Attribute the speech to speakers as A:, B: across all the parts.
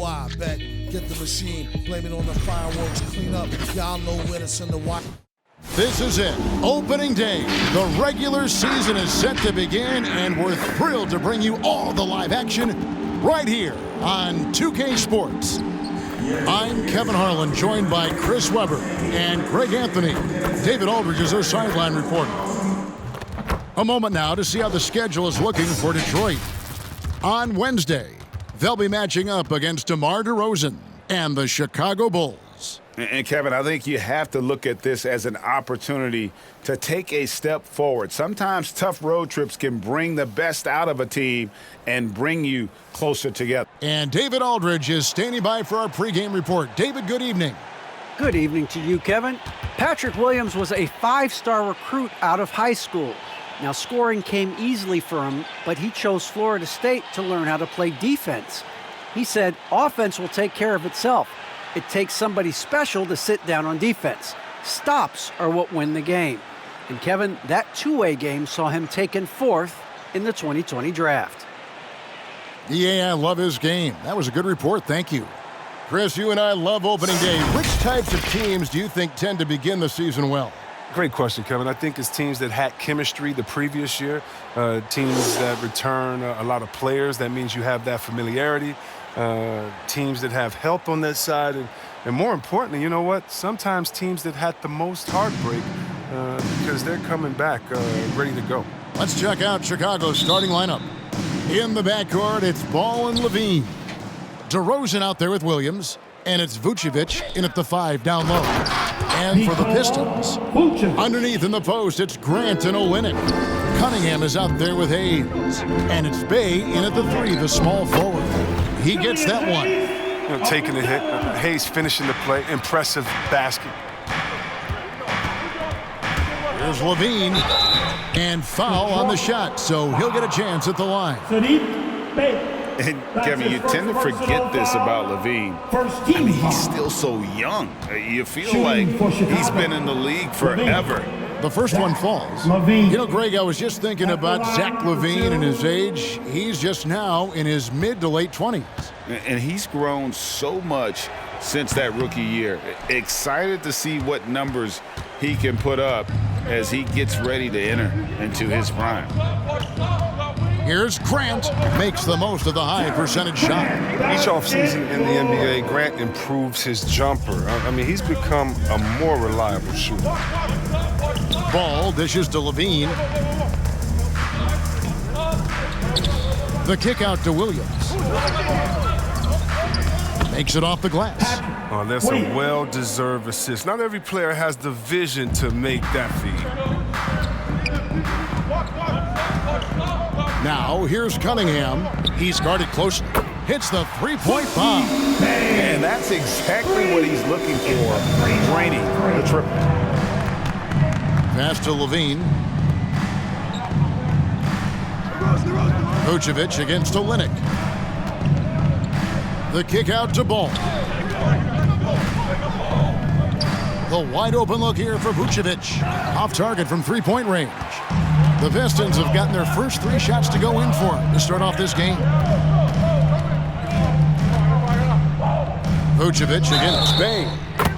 A: why. Bet, get the machine, blame it on the fireworks, clean up. Y'all know where to send the watch.
B: This is it, opening day. The regular season is set to begin, and we're thrilled to bring you all the live action right here on 2K Sports. I'm Kevin Harlan, joined by Chris Webber and Greg Anthony. David Aldridge is our sideline reporter. A moment now to see how the schedule is looking for Detroit. On Wednesday, they'll be matching up against DeMar DeRozan and the Chicago Bulls.
C: And Kevin, I think you have to look at this as an opportunity to take a step forward. Sometimes tough road trips can bring the best out of a team and bring you closer together.
B: And David Aldridge is standing by for our pregame report. David, good evening.
D: Good evening to you, Kevin. Patrick Williams was a 5-star recruit out of high school. Now, scoring came easily for him, but he chose Florida State to learn how to play defense. He said offense will take care of itself. It takes somebody special to sit down on defense. Stops are what win the game. And Kevin, that two-way game saw him taken 4th in the 2020 draft.
B: Yeah, I love his game. That was a good report. Thank you. Chris, you and I love opening day. Which types of teams do you think tend to begin the season well?
E: Great question, Kevin. I think it's teams that had chemistry the previous year, teams that return a lot of players. That means you have that familiarity. Teams that have health on that side. And more importantly, you know what? Sometimes teams that had the most heartbreak because they're coming back ready to go.
B: Let's check out Chicago's starting lineup. In the backcourt, it's Ball and Levine. DeRozan out there with Williams. And it's Vucevic in at the 5 down low. And for the Pistons, underneath in the post, it's Grant and Olynyk. Cunningham is out there with Hayes. And it's Bey in at the 3, the small forward. He gets that one.
E: You know, taking the hit. Hayes finishing the play. Impressive basket.
B: Here's Levine. And foul on the shot, so he'll get a chance at the line.
C: And, Kevin, you tend to forget this about Levine. I mean, he's still so young. You feel like he's been in the league forever.
B: The first one falls. You know, Greg, I was just thinking about Zach LaVine and his age. He's just now in his mid to late 20s.
C: And he's grown so much since that rookie year. Excited to see what numbers he can put up as he gets ready to enter into his prime.
B: Here's Grant, makes the most of the high percentage shot.
E: Each offseason in the NBA, Grant improves his jumper. I mean, he's become a more reliable shooter.
B: Ball dishes to Levine. The kick out to Williams. Makes it off the glass.
E: Oh, that's a well-deserved assist. Not every player has the vision to make that feed.
B: Now, here's Cunningham. He's guarded close. Hits the three-point bomb.
C: And that's exactly what he's looking for, draining the triple.
B: Pass to Levine. Vucevic against Olynyk. The kick out to Ball. The wide open look here for Vucevic. Off target from three-point range. The Pistons have gotten their first 3 shots to go in for him to start off this game. Vucevic against Bey.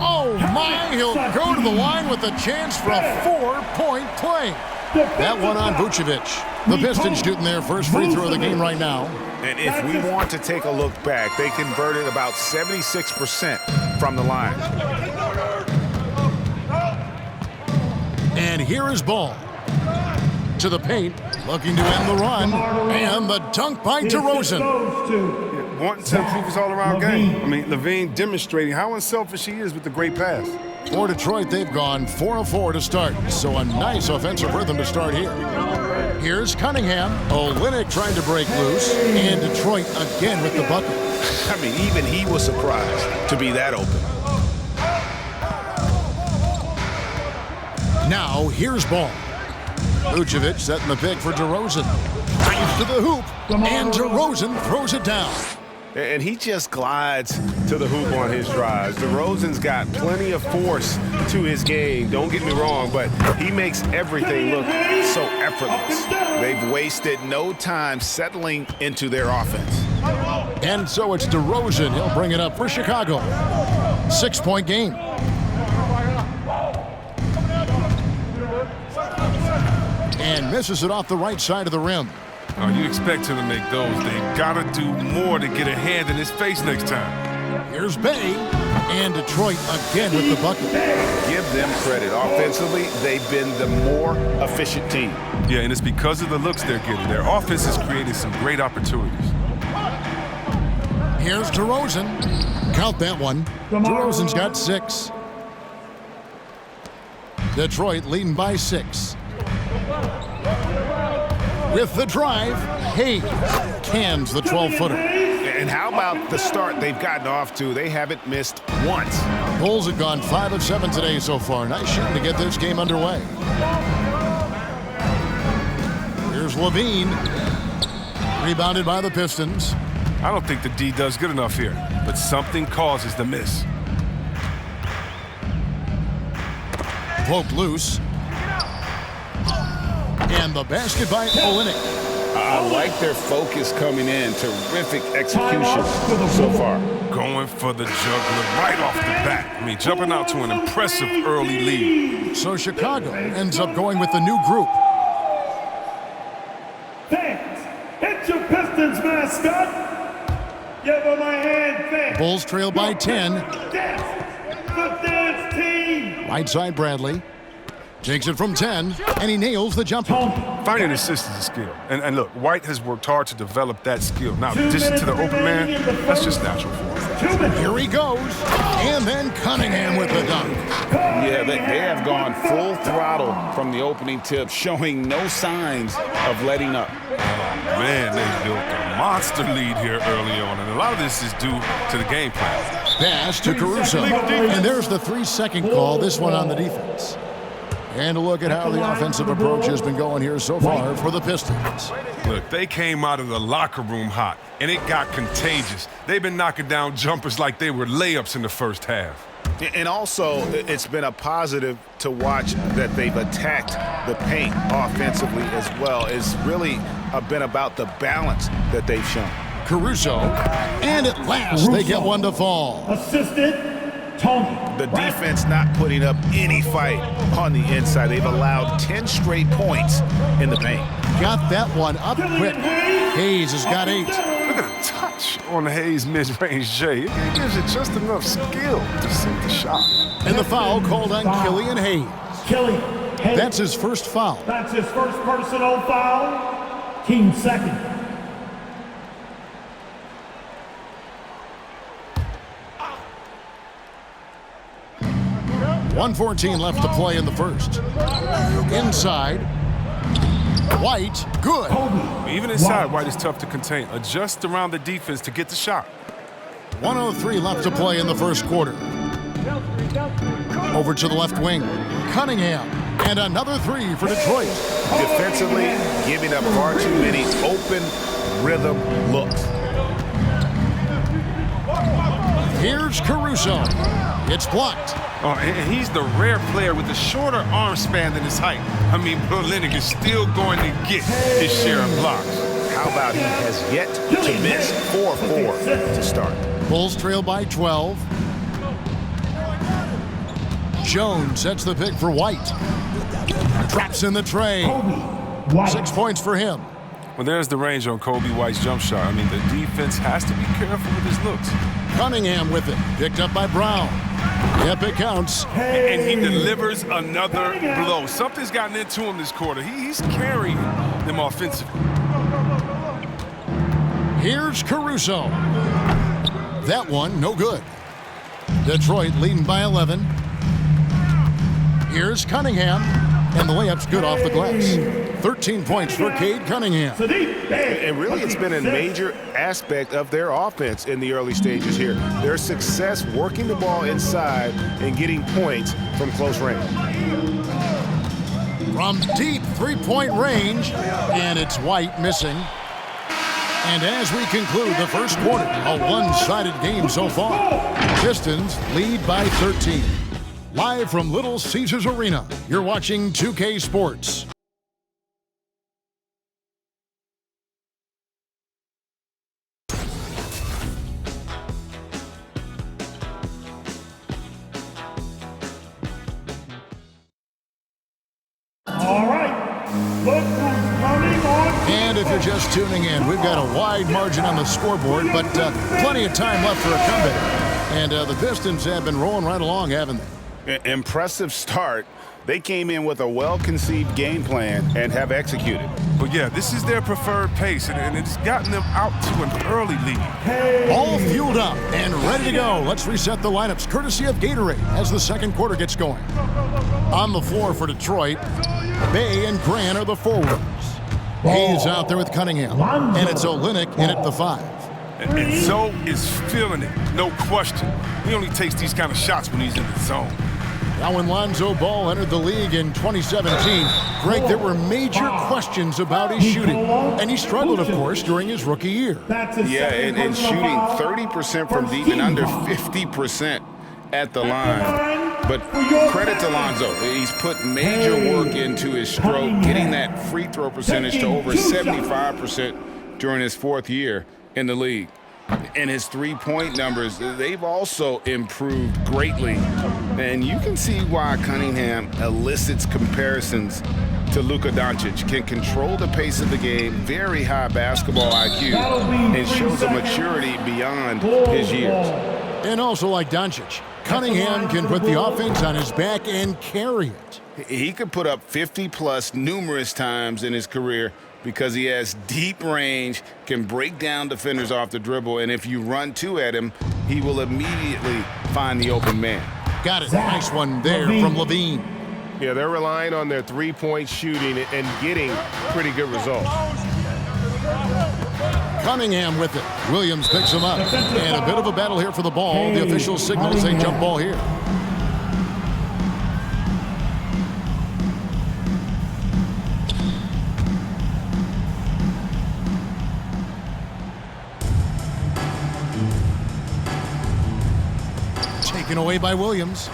B: Oh my, he'll go to the line with a chance for a 4-point play. That one on Vucevic. The Pistons shooting their first free throw of the game right now.
C: And if we want to take a look back, they converted about 76% from the line.
B: And here is Ball. To the paint, looking to end the run, and the dunk by DeRozan.
E: Wanting to improve his all-around game. I mean, Levine demonstrating how unselfish he is with the great pass.
B: For Detroit, they've gone 4 of 4 to start, so a nice offensive rhythm to start here. Here's Cunningham. Olynyk trying to break loose, and Detroit again with the bucket.
C: I mean, even he was surprised to be that open.
B: Now, here's Ball. Vucevic setting the pick for DeRozan. Drives to the hoop, and DeRozan throws it down.
C: And he just glides to the hoop on his drives. DeRozan's got plenty of force to his game, don't get me wrong, but he makes everything look so effortless. They've wasted no time settling into their offense.
B: And so it's DeRozan. He'll bring it up for Chicago. 6-point game. And misses it off the right side of the rim.
E: Oh, you expect him to make those. They've got to do more to get a hand in his face next time.
B: Here's Bay. And Detroit again with the bucket.
C: Give them credit. Offensively, they've been the more efficient team.
E: Yeah, and it's because of the looks they're getting. Their offense is creating some great opportunities.
B: Here's DeRozan. Count that one. DeRozan's got 6. Detroit leading by 6. With the drive, Hayes cans the 12-footer.
C: And how about the start they've gotten off to? They haven't missed once.
B: Bulls have gone 5 of 7 today so far. Nice shooting to get this game underway. Here's Levine. Rebounded by the Pistons.
E: I don't think the D does good enough here, but something causes the miss.
B: Poked loose. And the basket by Olynyk.
C: I like their focus coming in. Terrific execution so far.
E: Going for the juggler right off the bat. I mean, jumping out to an impressive early lead.
B: So Chicago ends up going with the new group.
F: Fans, it's your Pistons mascot. Give them a hand, fans.
B: Bulls trail by 10.
F: Dance. The dance team.
B: Right side Bradley. Takes it from 10, and he nails the jumper.
E: Finding assists is a skill. And look, White has worked hard to develop that skill. Now, in addition to the open man, that's just natural for him.
B: Here he goes, and then Cunningham with the dunk.
C: Yeah, they have gone full throttle from the opening tip, showing no signs of letting up.
E: Man, they built a monster lead here early on, and a lot of this is due to the game plan.
B: Pass to Caruso, and there's the 3-second call, this one on the defense. And a look at how the offensive approach has been going here so far for the Pistons.
E: Look, they came out of the locker room hot, and it got contagious. They've been knocking down jumpers like they were layups in the first half.
C: And also, it's been a positive to watch that they've attacked the paint offensively as well. It's really been about the balance that they've shown.
B: Caruso, and at last they get one to fall.
F: Assisted. Tony.
C: The defense not putting up any fight on the inside. They've allowed 10 straight points in the paint.
B: Got that one up quick. Hayes has got 8.
E: Look at the touch on Hayes' mid-range J. It gives it just enough skill to sink the shot.
B: And the foul called on Killian Hayes.
F: Killian Hayes.
B: That's his first foul.
F: That's his first personal foul. Team second.
B: 1:14 left to play in the first. Inside. White, good.
E: Even inside, White is tough to contain. Adjust around the defense to get the shot.
B: 1:03 left to play in the first quarter. Over to the left wing. Cunningham. And another 3 for Detroit.
C: Defensively, giving up far too many open rhythm looks.
B: Here's Caruso. It's blocked.
E: Oh, and he's the rare player with a shorter arm span than his height. I mean, Olynyk is still going to get his share of blocks.
C: How about he has yet to miss 4-4 to start.
B: Bulls trail by 12. Jones sets the pick for White. Traps in the tray. 6 points for him.
E: Well, there's the range on Kobe White's jump shot. I mean, the defense has to be careful with his looks.
B: Cunningham with it. Picked up by Brown. Yep, it counts.
E: And he delivers another blow. Something's gotten into him this quarter. He's carrying them offensively.
B: Here's Caruso. That one, no good. Detroit leading by 11. Here's Cunningham. And the layup's good off the glass. 13 points for Cade Cunningham.
C: And really, it's been a major aspect of their offense in the early stages here. Their success working the ball inside and getting points from close range.
B: From deep 3-point range, and it's White missing. And as we conclude the first quarter, a one-sided game so far. Pistons lead by 13. Live from Little Caesars Arena, you're watching 2K Sports.
F: All right, look who's coming on.
B: And if you're just tuning in, we've got a wide margin on the scoreboard, but plenty of time left for a comeback. And the Pistons have been rolling right along, haven't they?
C: Impressive start. They came in with a well-conceived game plan and have executed.
E: But yeah, this is their preferred pace, and it's gotten them out to an early lead.
B: All fueled up and ready to go. Let's reset the lineups courtesy of Gatorade as the second quarter gets going. On the floor for Detroit, Bay and Grant are the forwards. Hayes out there with Cunningham, and it's Olynyk in at the 5.
E: And Zoe is feeling it, no question. He only takes these kind of shots when he's in the zone.
B: Now when Lonzo Ball entered the league in 2017, Greg, there were major questions about his shooting. And he struggled, of course, during his rookie year.
C: Yeah, and shooting 30% from deep and under 50% at the line. But credit to Lonzo. He's put major work into his stroke, getting that free throw percentage to over 75% during his 4th year in the league. And his three-point numbers, they've also improved greatly. And you can see why Cunningham elicits comparisons to Luka Doncic. Can control the pace of the game, very high basketball IQ, and shows a maturity beyond his years.
B: And also like Doncic, Cunningham can put the offense on his back and carry it.
C: He could put up 50-plus numerous times in his career because he has deep range, can break down defenders off the dribble, and if you run two at him, he will immediately find the open man.
B: Got it. Nice one there from Levine.
G: Yeah, they're relying on their three-point shooting and getting pretty good results.
B: Cunningham with it. Williams picks him up. And a bit of a battle here for the ball. The official signals a jump ball here. Taken away by Williams.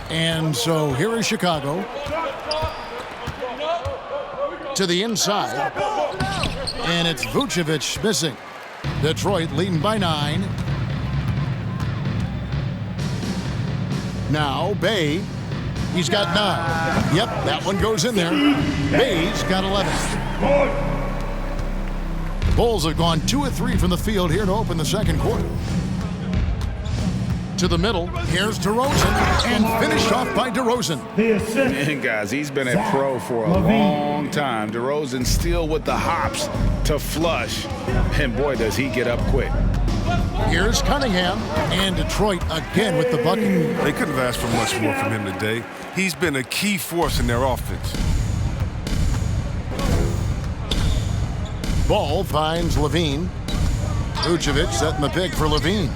B: And so here is Chicago. To the inside. And it's Vucevic missing. Detroit leading by 9. Now Bay. He's got 9. Yep, that one goes in there. Bay's got 11. Bulls have gone 2 of 3 from the field here to open the second quarter. To the middle, here's DeRozan, and finished off by DeRozan.
C: And guys, he's been a pro for a long time. DeRozan still with the hops to flush, and boy, does he get up quick.
B: Here's Cunningham, and Detroit again with the bucket.
E: They couldn't have asked for much more from him today. He's been a key force in their offense.
B: Ball finds Levine. Vucevic setting the pick for Levine.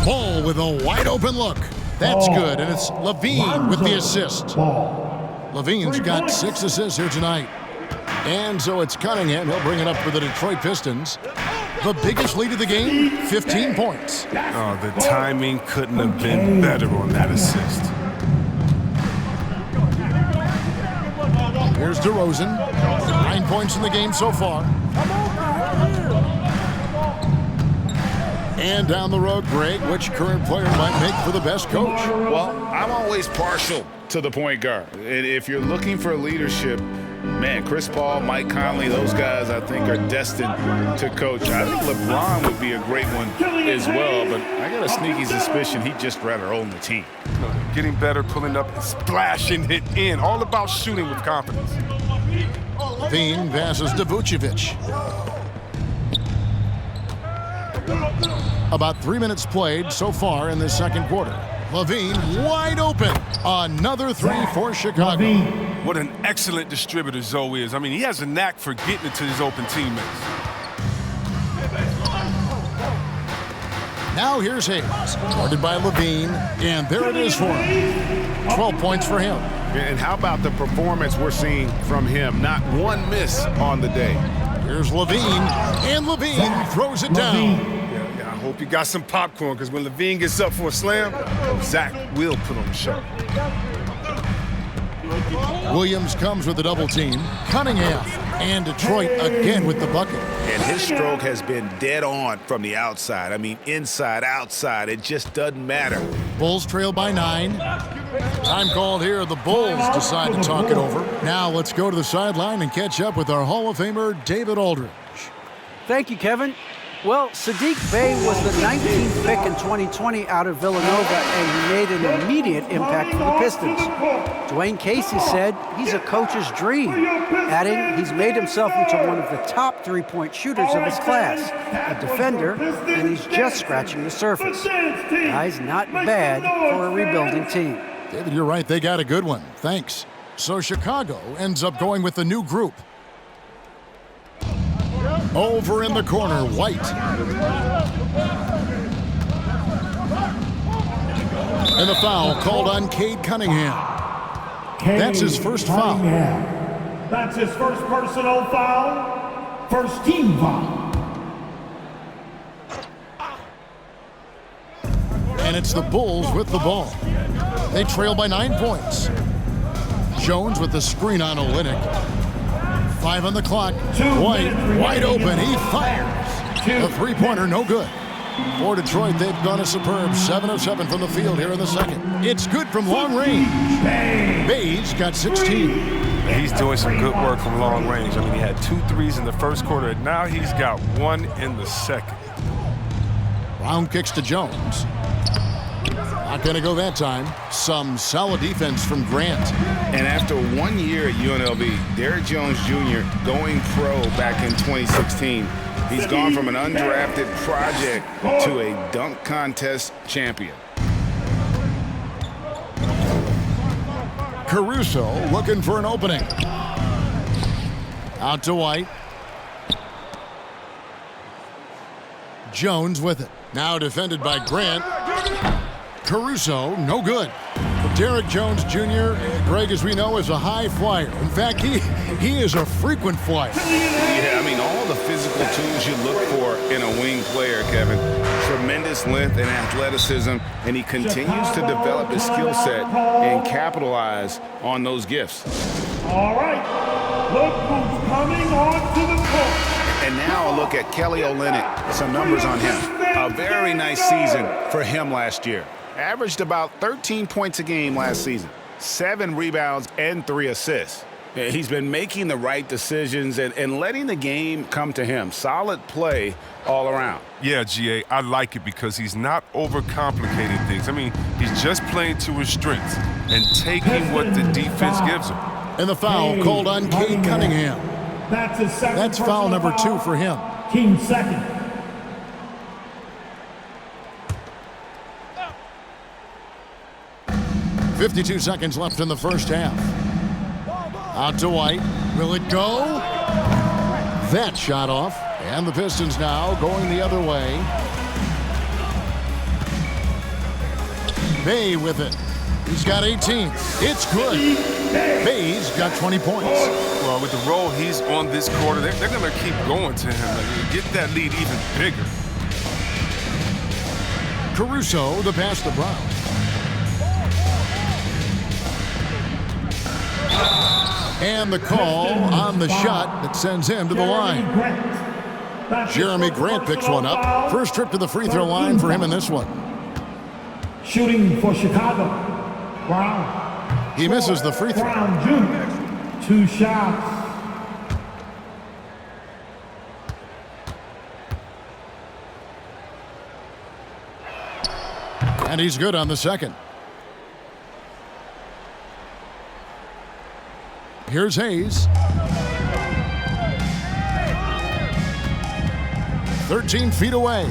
B: Ball with a wide open look. That's good, and it's Levine with the assist. Levine's got 6 assists here tonight. And so it's Cunningham. He'll bring it up for the Detroit Pistons. The biggest lead of the game, 15 points.
E: Oh, the timing couldn't have been better on that assist.
B: Here's DeRozan. 9 points in the game so far. And down the road, Greg, which current player might make for the best coach?
C: Well, I'm always partial to the point guard. And if you're looking for leadership, man, Chris Paul, Mike Conley, those guys I think are destined to coach. I think LeBron would be a great one as well, but I got a sneaky suspicion he'd just rather own the team.
E: Getting better, pulling up, and splashing it in. All about shooting with confidence.
B: Levine passes to Vucevic. About 3 minutes played so far in this second quarter. Levine wide open. Another 3 for Chicago.
E: What an excellent distributor Zoe is. I mean, he has a knack for getting it to his open teammates.
B: Now here's Hayes, guarded by Levine, and there it is for him. 12 points for him.
C: And how about the performance we're seeing from him? Not one miss on the day.
B: Here's Levine, and Levine throws it down.
E: Yeah, I hope you got some popcorn, because when Levine gets up for a slam, Zach will put on the show.
B: Williams comes with a double team. Cunningham and Detroit again with the bucket.
C: And his stroke has been dead on from the outside. I mean, inside, outside, it just doesn't matter.
B: Bulls trail by 9. Time called here. The Bulls decide to talk it over. Now let's go to the sideline and catch up with our Hall of Famer, David Aldridge. Thank
D: you, Kevin. Well, Saddiq Bey was the 19th pick in 2020 out of Villanova, and he made an immediate impact for the Pistons. Dwayne Casey said he's a coach's dream, adding he's made himself into one of the top three-point shooters of his class, a defender, and he's just scratching the surface. Guy's not bad for a rebuilding team.
B: David, you're right. They got a good one. Thanks. So Chicago ends up going with the new group. Over in the corner, White. And the foul called on Cade Cunningham. That's his first foul.
F: That's his first personal foul. First team foul.
B: And it's the Bulls with the ball. They trail by 9 points. Jones with the screen on Olynyk. 5 on the clock. White wide open. He fires. The three-pointer no good. For Detroit, they've gone a superb 7 of 7 from the field here in the second. It's good from long range. Bay's got 16.
E: He's doing some good work from long range. I mean, he had 2 threes in the first quarter, and now he's got 1 in the second.
B: Round kicks to Jones. Not going to go that time. Some solid defense from Grant.
C: And after 1 year at UNLV, Derrick Jones Jr. going pro back in 2016, he's gone from an undrafted project to a dunk contest champion.
B: Caruso looking for an opening. Out to White. Jones with it. Now defended by Grant. Caruso, no good. Derrick Jones Jr., Greg, as we know, is a high flyer. In fact, he is a frequent flyer.
C: Yeah, I mean, all the physical tools you look for in a wing player, Kevin. Tremendous length and athleticism, and he continues to develop his skill set and capitalize on those gifts.
F: All right, look who's coming onto the court.
C: And now a look at Kelly Olynyk. Some numbers on him. A very nice season for him last year. Averaged about 13 points a game last season, 7 rebounds and 3 assists. He's been making the right decisions and letting the game come to him. Solid play all around.
E: Yeah, GA, I like it because he's not overcomplicating things. I mean, he's just playing to his strengths and taking what the defense gives him.
B: And the foul called on Cade Cunningham.
F: That's his second.
B: That's foul number 2 for him.
F: Team second.
B: .52 seconds left in the first half. Out to White. Will it go? That shot off. And the Pistons now going the other way. Bey with it. He's got 18. It's good. Bey's got 20 points.
E: Well, with the role he's on this quarter, they're going to keep going to him. Like, get that lead even bigger.
B: Caruso, the pass to Brown. And the call on the shot that sends him to the line. Jeremy Grant picks one up. First trip to the free throw line for him in this one.
F: Shooting for Chicago. Brown.
B: He misses the free throw.
F: Brown Jr. 2 shots.
B: And he's good on the second. Here's Hayes. 13 feet away.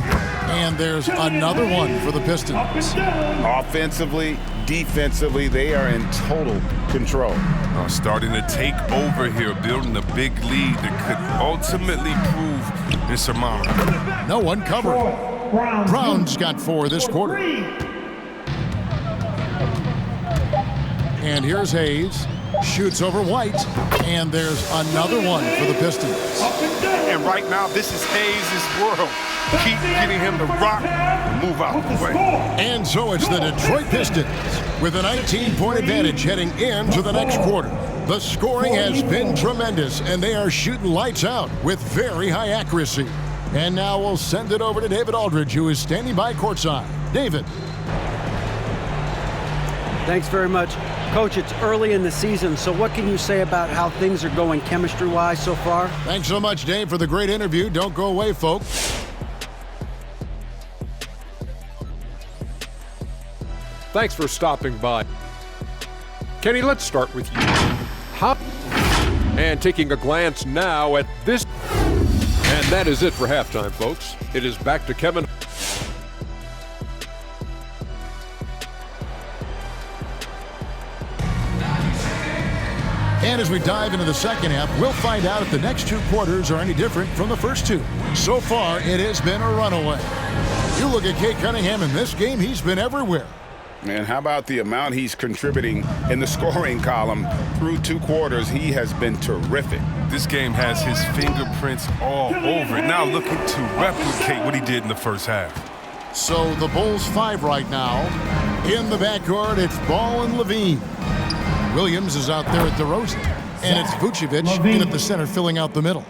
B: And there's another one for the Pistons.
C: Offensively, defensively, they are in total control.
E: Starting to take over here, building a big lead that could ultimately prove insurmountable.
B: No one covering. Brown's got 4 this quarter. And here's Hayes. Shoots over White, and there's another one for the Pistons.
E: And right now, this is Hayes' world. Keep getting him to rock and move out the way.
B: And so it's the Detroit Pistons with a 19-point advantage heading into the next quarter. The scoring has been tremendous, and they are shooting lights out with very high accuracy. And now we'll send it over to David Aldridge, who is standing by courtside. David.
D: Thanks very much. Coach, it's early in the season, so what can you say about how things are going chemistry-wise so far?
B: Thanks so much, Dave, for the great interview. Don't go away, folks.
H: Thanks for stopping by. Kenny, let's start with you. And taking a glance now at this. And that is it for halftime, folks. It is back to Kevin.
B: And as we dive into the second half, we'll find out if the next two quarters are any different from the first two. So far, it has been a runaway. You look at Cade Cunningham in this game, he's been everywhere.
C: And how about the amount he's contributing in the scoring column through two quarters? He has been terrific.
E: This game has his fingerprints all over it. Now looking to replicate what he did in the first half.
B: So the Bulls 5 right now. In the backcourt, it's Ball and Levine. Williams is out there at DeRozan. And it's Vucevic in at the center filling out the middle.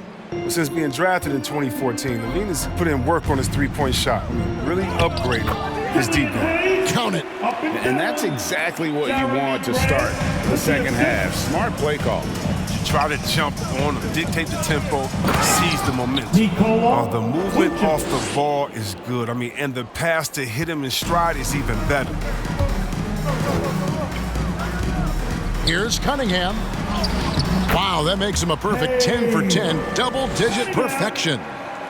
E: Since being drafted in 2014, Levine has put in work on his three-point shot. Really upgraded his deep game.
B: Count it.
C: And that's exactly what you want to start the second half. Smart play call.
E: You try to jump on him, dictate the tempo, seize the momentum. The movement off the ball is good. And the pass to hit him in stride is even better.
B: Here's Cunningham. Wow, that makes him a perfect 10 for 10, double-digit perfection.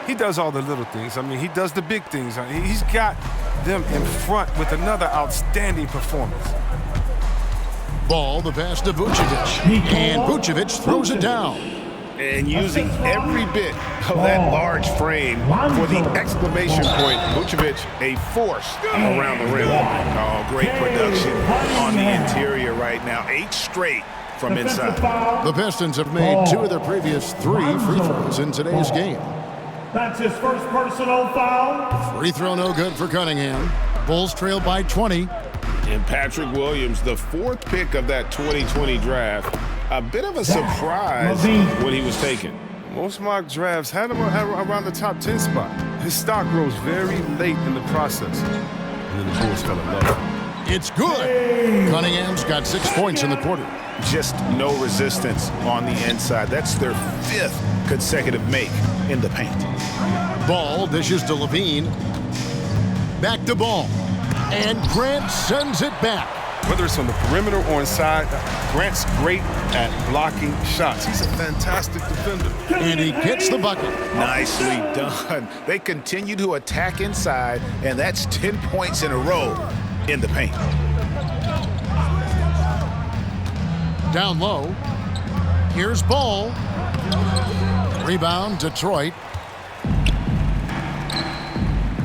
E: He does all the little things. He does the big things. He's got them in front with another outstanding performance.
B: Ball, the pass to Vucevic. And Vucevic throws it down.
C: And using every bit of that large frame for the exclamation point. Vucevic, a force around the rim. Oh, great production on the interior right now. 8 straight from inside.
B: The Pistons have made 2 of their previous 3 free throws in today's game.
F: That's his first personal foul.
B: Free throw no good for Cunningham. Bulls trail by 20.
C: And Patrick Williams, the 4th pick of that 2020 draft, a bit of a surprise when he was taken.
E: Most mock drafts had him around the top 10 spot. His stock rose very late in the process. And then the Bulls fell in love.
B: It's good. Cunningham's got 6 points in the quarter.
C: Just no resistance on the inside. That's their 5th consecutive make in the paint.
B: Ball dishes to Levine. Back to Ball. And Grant sends it back.
E: Whether it's on the perimeter or inside, Grant's great at blocking shots. He's a fantastic defender.
B: And he gets the bucket.
C: Nicely done. They continue to attack inside, and that's 10 points in a row in the paint.
B: Down low. Here's Ball. Rebound, Detroit.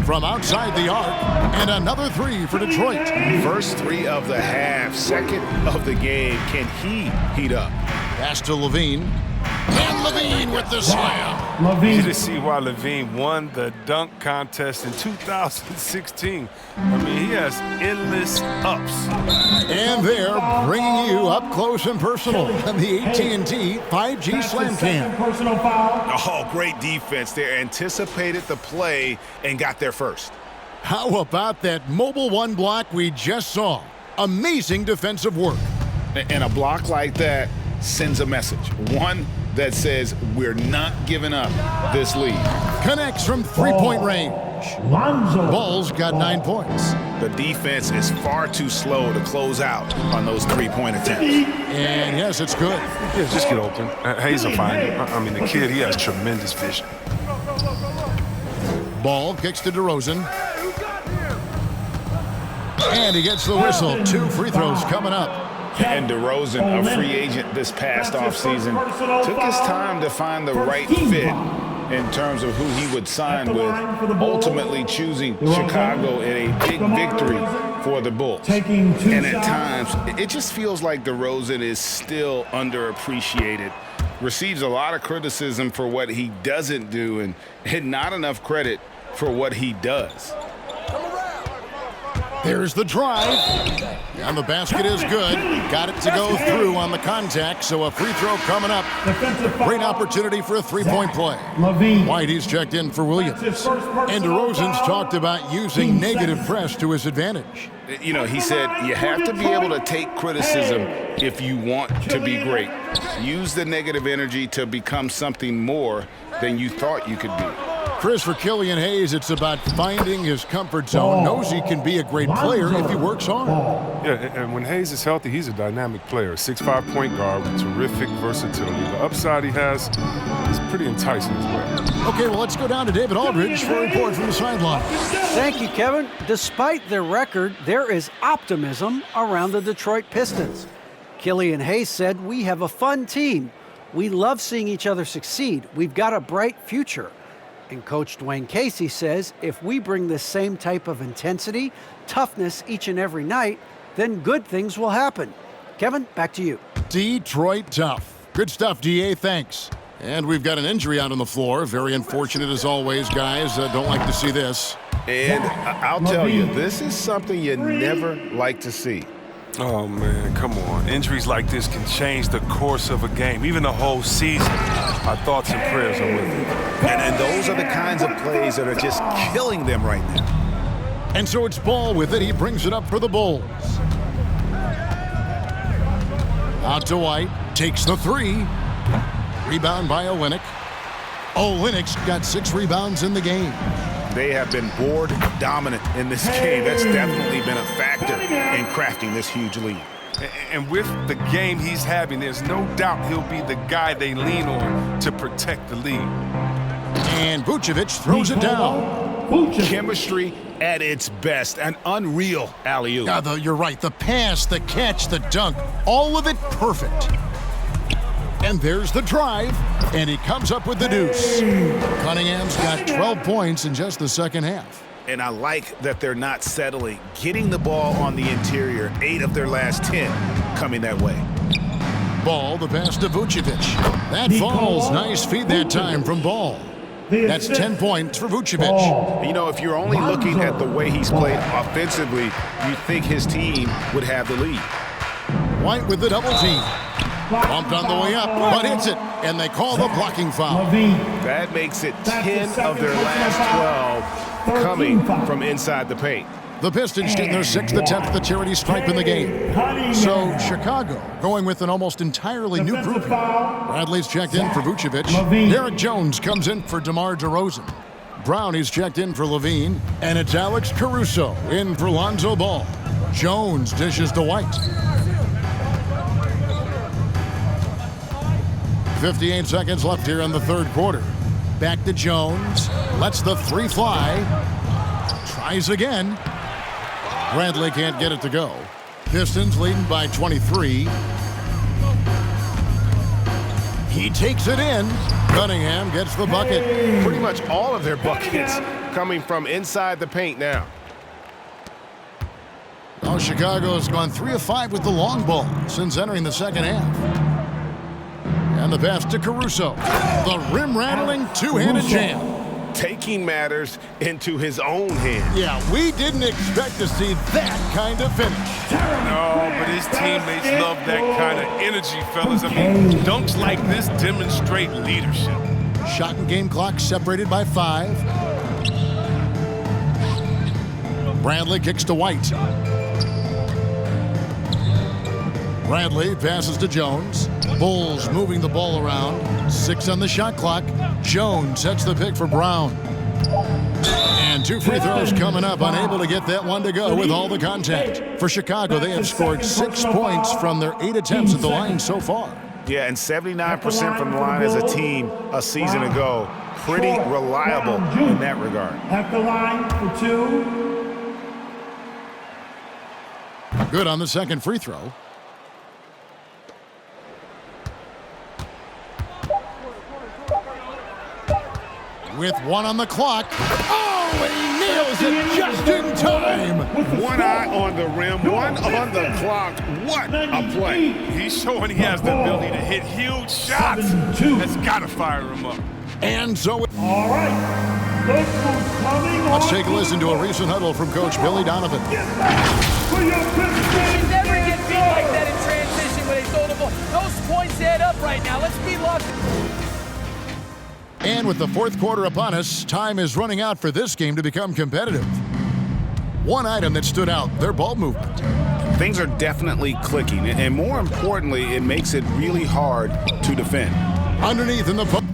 B: From outside the arc, and another 3 for Detroit.
C: First 3 of the half, 2nd of the game. Can he heat up?
B: Pass to Levine. And Levine with the slam.
E: Easy to see why Levine won the dunk contest in 2016. He has endless ups.
B: And they're bringing you up close and personal on the AT&T 5G Slam Cam.
C: Oh, great defense there. Anticipated the play and got there first.
B: How about that mobile 1 block we just saw? Amazing defensive work.
C: And a block like that sends a message. One that says we're not giving up this lead.
B: Connects from 3-point range. Ball's got 9 points.
C: The defense is far too slow to close out on those 3-point attempts.
B: And yes, it's good.
E: Yeah, just get open. Hayes will find it. The kid, he has tremendous vision.
B: Ball kicks to DeRozan. And he gets the whistle. 2 free throws coming up.
C: And DeRozan, a free agent this past offseason, took his time to find the right fit in terms of who he would sign with, ultimately choosing Chicago in a big victory for the Bulls. And at times, it just feels like DeRozan is still underappreciated. Receives a lot of criticism for what he doesn't do and not enough credit for what he does.
B: There's the drive, and the basket is good. Got it to go through on the contact, so a free throw coming up. Great opportunity for a three-point play. White, he's checked in for Williams. And DeRozan's talked about using negative press to his advantage.
C: You know, he said you have to be able to take criticism if you want to be great. Use the negative energy to become something more than you thought you could be.
B: Chris, for Killian Hayes, it's about finding his comfort zone. Knows he can be a great player if he works hard.
E: Yeah, and when Hayes is healthy, he's a dynamic player. 6'5" point guard with terrific versatility. The upside he has is pretty enticing as well.
B: Okay, well, let's go down to David Aldridge for a report from the sideline.
D: Thank you, Kevin. Despite their record, there is optimism around the Detroit Pistons. Killian Hayes said, "We have a fun team. We love seeing each other succeed. We've got a bright future." And Coach Dwayne Casey says, if we bring the same type of intensity, toughness each and every night, then good things will happen. Kevin, back to you.
B: Detroit tough. Good stuff, DA. Thanks. And we've got an injury out on the floor. Very unfortunate as always, guys. Don't like to see this.
C: And I'll tell you, this is something you never like to see.
E: Oh, man, come on. Injuries like this can change the course of a game, even the whole season. Our thoughts and prayers are with you.
C: And those are the kinds of plays that are just killing them right now.
B: And so it's Ball with it. He brings it up for the Bulls. Out to White. Takes the three. Rebound by Olynyk. Olynyk's got 6 rebounds in the game.
C: They have been board dominant in this game. That's definitely been a factor in crafting this huge lead.
E: And with the game he's having, there's no doubt he'll be the guy they lean on to protect the lead.
B: And Vucevic throws it down.
C: Chemistry at its best. An unreal alley-oop.
B: You're right. The pass, the catch, the dunk, all of it perfect. And there's the drive, and he comes up with the deuce. Cunningham's got 12 points in just the second half.
C: And I like that they're not settling. Getting the ball on the interior, 8 of their last 10 coming that way.
B: Ball, the pass to Vucevic. That falls. Nice feed that time from Ball. That's 10 points for Vucevic.
C: You know, if you're only looking at the way he's played offensively, you think his team would have the lead.
B: White with the double team. Bumped on the way up, but hits it, and they call the blocking foul.
C: That makes it 10 of their last 12 coming from inside the paint.
B: The Pistons getting their 6th attempt at the charity stripe in the game. So Chicago going with an almost entirely new group here. Bradley's checked in for Vucevic. Derek Jones comes in for DeMar DeRozan. Brown is checked in for Levine. And it's Alex Caruso in for Lonzo Ball. Jones dishes to White. 58 seconds left here in the third quarter. Back to Jones. Lets the three fly. Tries again. Bradley can't get it to go. Pistons leading by 23. He takes it in. Cunningham gets the bucket.
G: Pretty much all of their buckets coming from inside the paint now.
B: Now Chicago has gone 3 of 5 with the long ball since entering the second half. And the pass to Caruso. The rim-rattling two-handed jam.
C: Taking matters into his own hands.
B: Yeah, we didn't expect to see that kind of finish.
E: No, but his teammates love that kind of energy, fellas. I mean, dunks like this demonstrate leadership.
B: Shot and game clock separated by 5. Bradley kicks to White. Bradley passes to Jones. Bulls moving the ball around. 6 on the shot clock. Jones sets the pick for Brown. And 2 free throws coming up. Unable to get that one to go with all the contact. For Chicago, they have scored 6 points from their 8 attempts at the line so far.
C: Yeah, and 79% from the line as a team a season ago. Pretty reliable in that regard.
F: At the line for 2.
B: Good on the second free throw. with 1 on the clock. Oh, he nails it just in time.
C: One eye on the rim, 1 on the clock. What a play.
E: He's showing he has the ability to hit huge shots. That's got to fire him up.
B: And so
F: All right. Look who's coming on.
B: let's take a listen to a recent huddle from Coach Billy Donovan.
F: Get back for your Pistons.
I: Never get beat like that in transition when they throw the ball. Those points add up right now. Let's be locked.
B: And with the fourth quarter upon us, time is running out for this game to become competitive. One item that stood out, their ball movement.
C: Things are definitely clicking, and more importantly, it makes it really hard to defend.
B: Underneath in the post.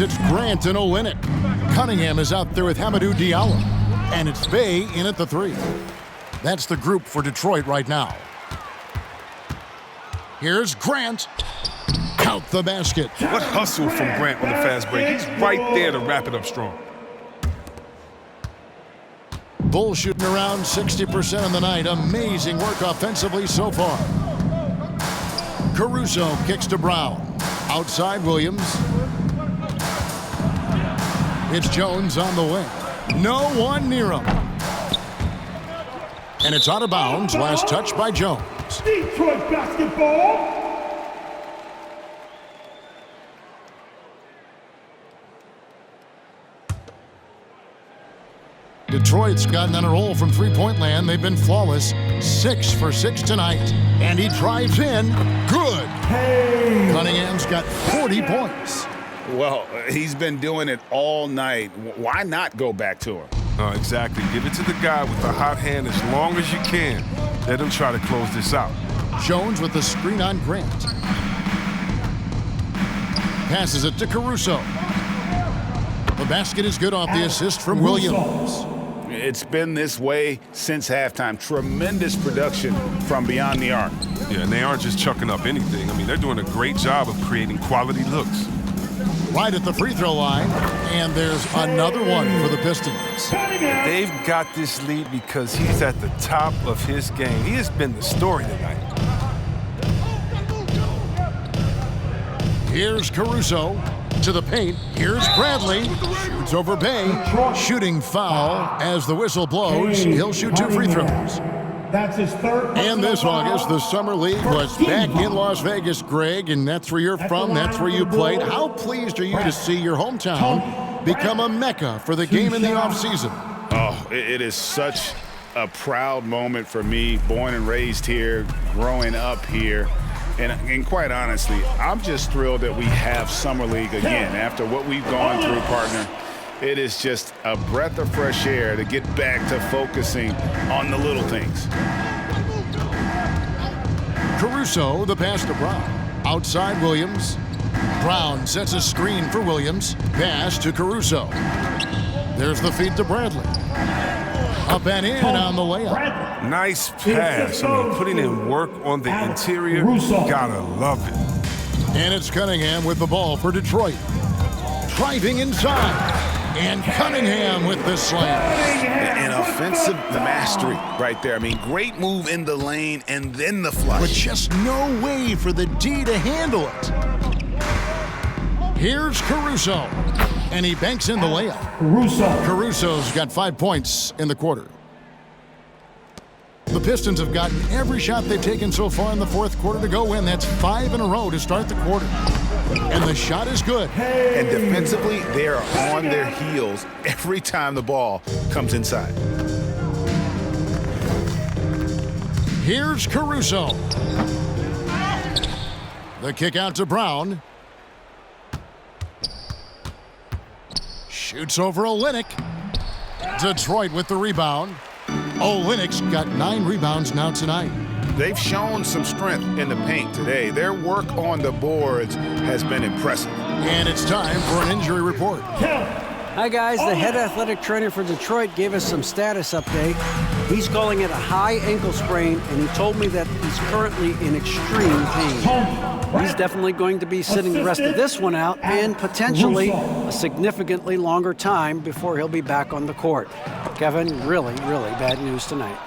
B: It's Grant and Olynyk. Cunningham is out there with Hamidou Diallo. And it's Bay in at the 3. That's the group for Detroit right now. Here's Grant. Count the basket.
E: What hustle from Grant on the fast break. He's right there to wrap it up strong.
B: Bull shooting around 60% on the night. Amazing work offensively so far. Caruso kicks to Brown. Outside Williams. It's Jones on the wing. No one near him. And it's out of bounds. Last touch by Jones.
F: Detroit basketball.
B: Detroit's gotten on a roll from three-point land. They've been flawless. 6 for 6 tonight. And he drives in. Good.
F: Hey.
B: Cunningham's got 40 points.
C: Well, he's been doing it all night. Why not go back to him?
E: No, exactly. Give it to the guy with the hot hand as long as you can. Let him try to close this out.
B: Jones with the screen on Grant. Passes it to Caruso. The basket is good off the assist from Williams.
C: It's been this way since halftime. Tremendous production from beyond the arc.
E: Yeah, and they aren't just chucking up anything. I mean, they're doing a great job of creating quality looks.
B: Right at the free throw line, and there's another one for the Pistons.
E: They've got this lead because he's at the top of his game. He has been the story tonight.
B: Here's Caruso to the paint. Here's Bradley. Shoots over Bay. Shooting foul as the whistle blows. He'll shoot 2 free throws.
F: That's his third.
B: And this August, the Summer League was back in Las Vegas, Greg, and that's where you're from, that's where you played. How pleased are you to see your hometown become a mecca for the game in the offseason?
C: Oh, it is such a proud moment for me, born and raised here, growing up here. And quite honestly, I'm just thrilled that we have Summer League again. After what we've gone through, partner, it is just a breath of fresh air to get back to focusing on the little things.
B: Caruso, the pass to Brown. Outside Williams. Brown sets a screen for Williams. Pass to Caruso. There's the feed to Bradley. Up and in on the layup.
E: Nice pass. I mean, putting in work on the interior, gotta love it.
B: And it's Cunningham with the ball for Detroit. Driving inside. And Cunningham with the slam.
C: An offensive mastery right there. I mean, great move in the lane and then the flush.
B: But just no way for the D to handle it. Here's Caruso. And he banks in the layup. Caruso's got 5 points in the quarter. The Pistons have gotten every shot they've taken so far in the fourth quarter to go win. That's 5 in a row to start the quarter. And the shot is good.
C: And defensively, they are on their heels every time the ball comes inside.
B: Here's Caruso. The kick out to Brown. Shoots over Olynyk. Detroit with the rebound. Olynyk's got 9 rebounds now tonight.
C: They've shown some strength in the paint today. Their work on the boards has been impressive.
B: And it's time for an injury report.
D: Hi, guys. The head athletic trainer for Detroit gave us some status update. He's calling it a high ankle sprain, and he told me that he's currently in extreme pain. He's definitely going to be sitting the rest of this one out and potentially a significantly longer time before he'll be back on the court. Kevin, really, really bad news tonight.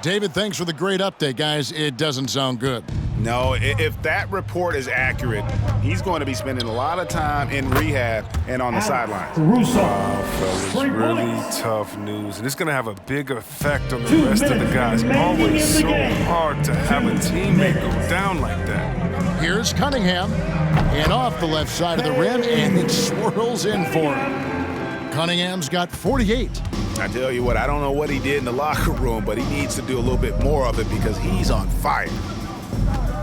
B: David, thanks for the great update, guys. It doesn't sound good.
C: No, if that report is accurate, he's going to be spending a lot of time in rehab and on the sidelines.
E: Wow, fellas, really tough news. And it's going to have a big effect on the rest of the guys. Always so hard to have a teammate go down like that.
B: Here's Cunningham. And off the left side of the rim, and it swirls in for him. Cunningham's got 48.
C: I tell you what, I don't know what he did in the locker room, but he needs to do a little bit more of it because he's on fire.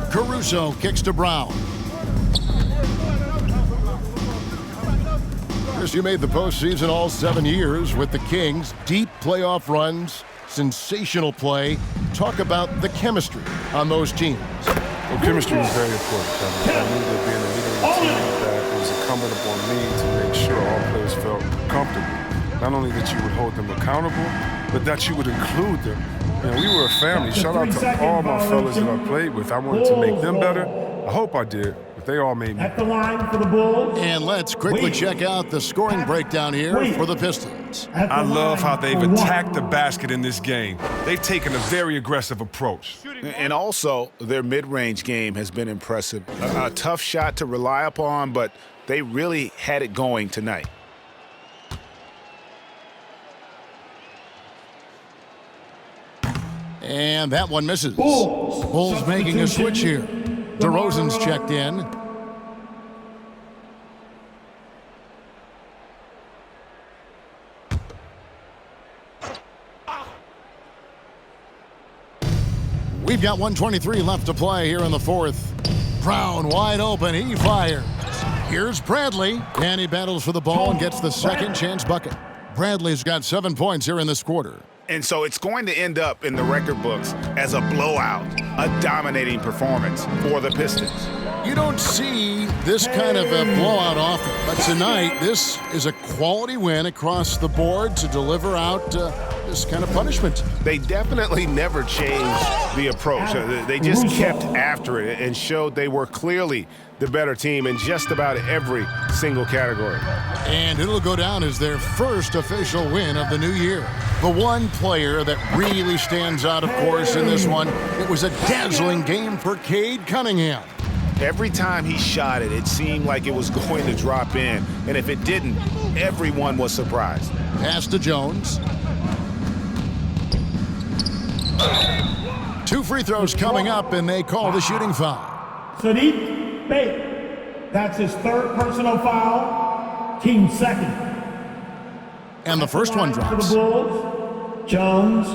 B: Caruso kicks to Brown. Chris, you made the postseason all 7 years with the Kings. Deep playoff runs, sensational play. Talk about the chemistry on those teams.
E: Well, chemistry is very important. I knew that being a leader of the team, that it was incumbent upon me to make sure all players felt comfortable. Not only that you would hold them accountable, but that you would include them. You know, we were a family. Shout out to all my fellas that I played with. I wanted to make them better. I hope I did, but they all made me.
F: At the line for the Bulls.
B: And let's quickly check out the scoring breakdown here for the Pistons.
E: I love how they've attacked the basket in this game. They've taken a very aggressive approach.
C: And also, their mid-range game has been impressive. A tough shot to rely upon, but they really had it going tonight.
B: And that one misses. Bulls making a switch here. DeRozan's checked in. We've got 1:23 left to play here in the fourth. Brown wide open. He fires. Here's Bradley. And he battles for the ball and gets the second chance bucket. Bradley's got 7 points here in this quarter.
C: And so it's going to end up in the record books as a blowout, a dominating performance for the Pistons.
B: You don't see this kind of a blowout often, but tonight this is a quality win across the board to deliver out this kind of punishment.
C: They definitely never changed the approach. They just kept after it and showed they were clearly the better team in just about every single category.
B: And it'll go down as their first official win of the new year. The one player that really stands out, of course, in this one, it was a dazzling game for Cade Cunningham.
C: Every time he shot it, it seemed like it was going to drop in. And if it didn't, everyone was surprised.
B: Pass to Jones. 2 free throws coming up, and they call the shooting foul.
F: Sadiq Bey. That's his 3rd personal foul. Team 2nd.
B: And the first one drops.
F: For the Bulls, Jones,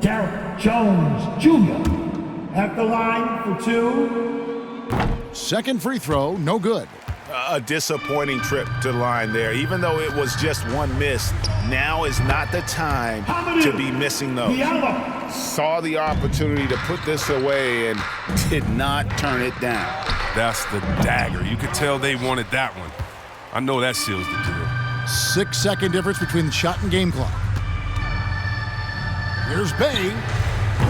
F: Derek Jones Jr. at the line for 2.
B: Second free throw, no good.
C: A disappointing trip to the line there. Even though it was just one miss, now is not the time to be missing those. Saw the opportunity to put this away and did not turn it down.
E: That's the dagger. You could tell they wanted that one. I know that seals the deal.
B: 6-second difference between the shot and game clock. Here's Bey.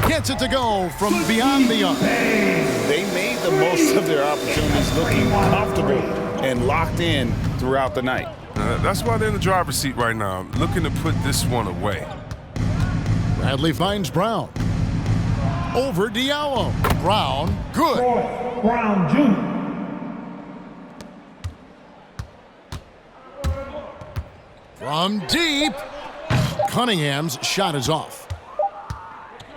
B: Gets it to go from beyond the arc.
C: They made the most of their opportunities, looking comfortable and locked in throughout the night.
E: That's why they're in the driver's seat right now, looking to put this one away.
B: Bradley finds Brown. Over Diallo. Brown, good.
F: Brown Jr.
B: From deep. Cunningham's shot is off.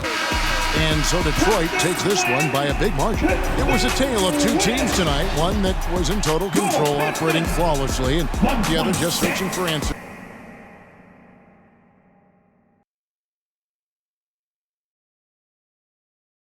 B: And so Detroit takes this one by a big margin. It was a tale of 2 teams tonight, one that was in total control, operating flawlessly, and the other just searching for answers.